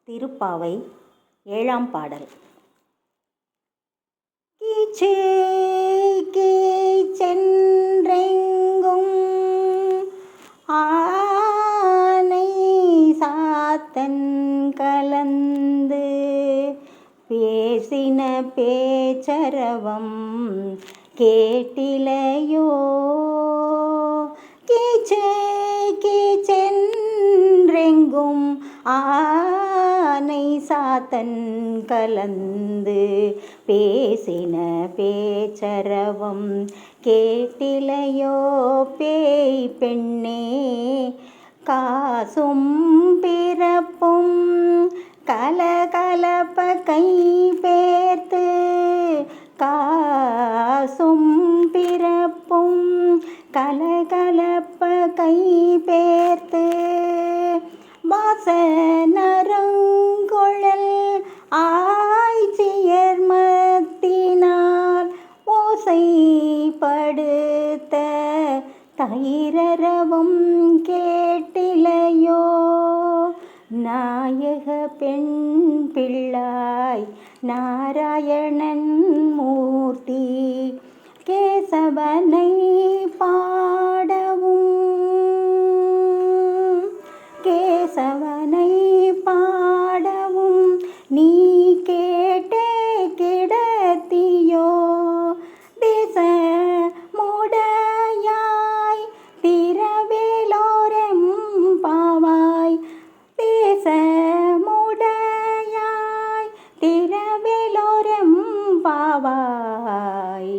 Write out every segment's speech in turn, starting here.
திருப்பாவை 7ஆம் பாடல். கீச்சே கீச்சென்றெங்கும் ஆனை சாத்தன் கலந்து பேசின பேச்சரவம் கேட்டிலையோ. கீச்சே கீச்சென்றெங்கும் ஆனை சாத்தன் கலந்து பேசின பேச்சரவம் கேட்டிலையோ. பேய் பெண்ணே காசும் பிறப்பும் கலகலப்ப கை பேர்த்து காசும் பிறப்பும் கலகலப்ப கை பேர்த்து வாசனரங்குழல் ஆய்ச்சியர் மத்தினால் ஓசைப்படுத்த தயிரரவம் கேட்டிலையோ. நாயக பெண் பிள்ளாய் நாராயணன் மூர்த்தி கேசவனை கேசவனை பாடவும் நீ கேட்டே கிடத்தியோ. தேச முடையாய் திரவேலோரம் பாவாய் தேச முடையாய் திரவேலோரம் பாவாய்.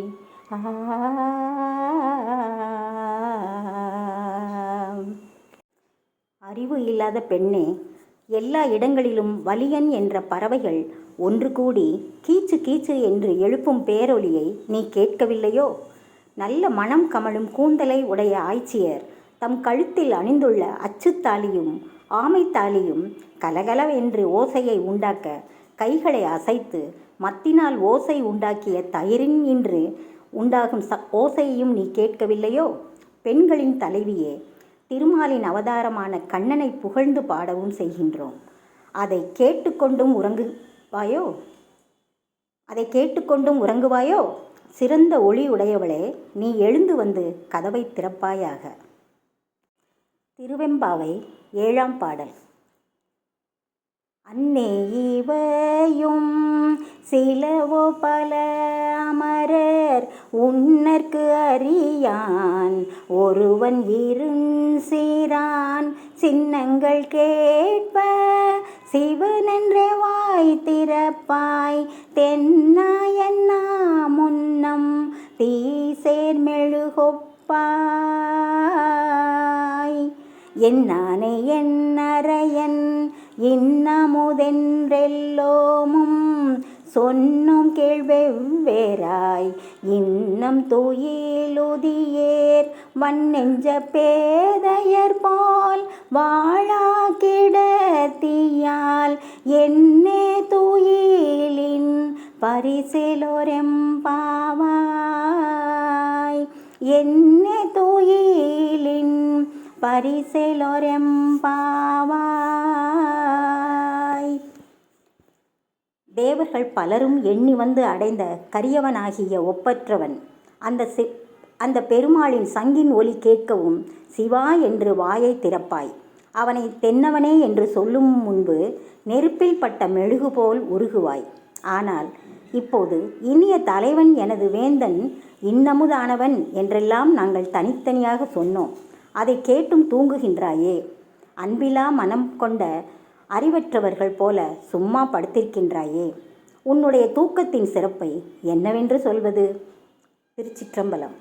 அறிவு இல்லாத பெண்ணே, எல்லா இடங்களிலும் வலியன் என்ற பறவைகள் ஒன்று கூடி கீச்சு கீச்சு என்று எழுப்பும் பேரொலியை நீ கேட்கவில்லையோ. நல்ல மனம் கமழும் கூந்தலை உடைய ஆய்ச்சியர் தம் கழுத்தில் அணிந்துள்ள அச்சுத்தாலியும் ஆமைத்தாலியும் கலகலவென்று ஓசையை உண்டாக்க கைகளை அசைத்து மத்தினால் ஓசை உண்டாக்கிய தயிரின் இன்று உண்டாகும் ஓசையையும் நீ கேட்கவில்லையோ. பெண்களின் தலைவியே, திருமாலின் அவதாரமான கண்ணனை புகழ்ந்து பாடவும் செய்கின்றோம். அதை கேட்டுக்கொண்டும் உறங்குவாயோ. சிறந்த ஒளி உடையவளே, நீ எழுந்து வந்து கதவை திறப்பாயாக. திருவெம்பாவை 7ஆம் பாடல். அன்னே இவையும் சிலவோ பல அமரர் உன்னற்கு அறியான் ஒருவன் இருஞ்சீரான் சின்னங்கள் கேட்ப சிவனென்றே வாய் திறப்பாய். தென்னாயன்னா முன்னம் தீசேர் மெழுகொப்பாய். என்னானே என்னரையன் இன்னமுதென்றெல்லோமும் சொன்னும் கேள்வெவ்வேறாய் இன்னம் துயிலுதியேர் வன்னெஞ்ச பேதையர் போல் வாழா கிடத்தியால் என்னே துயிலின் பரிசிலொரெம்பாவாய். என்னே துயிலின் பரிசிலொரெம்பாவாய். தேவர்கள் பலரும் எண்ணி வந்து அடைந்த கரியவனாகிய ஒப்பற்றவன் அந்த பெருமாளின் சங்கின் ஒலி கேட்கவும் சிவா என்று வாயை திறப்பாய். அவனை தென்னவனே என்று சொல்லும் முன்பு நெருப்பில் பட்ட மெழுகு போல் உருகுவாய். ஆனால் இப்போது இனிய தலைவன் எனது வேந்தன் இன்னமுதானவன் என்றெல்லாம் நாங்கள் தனித்தனியாக சொன்னோம். அதை கேட்டும் தூங்குகின்றாயே. அன்பிலா மனம் கொண்ட அறிவற்றவர்கள் போல சும்மா படுத்திருக்கின்றாயே. உன்னுடைய தூக்கத்தின் சிறப்பை என்னவென்று சொல்வது? திருச்சிற்றம்பலம்.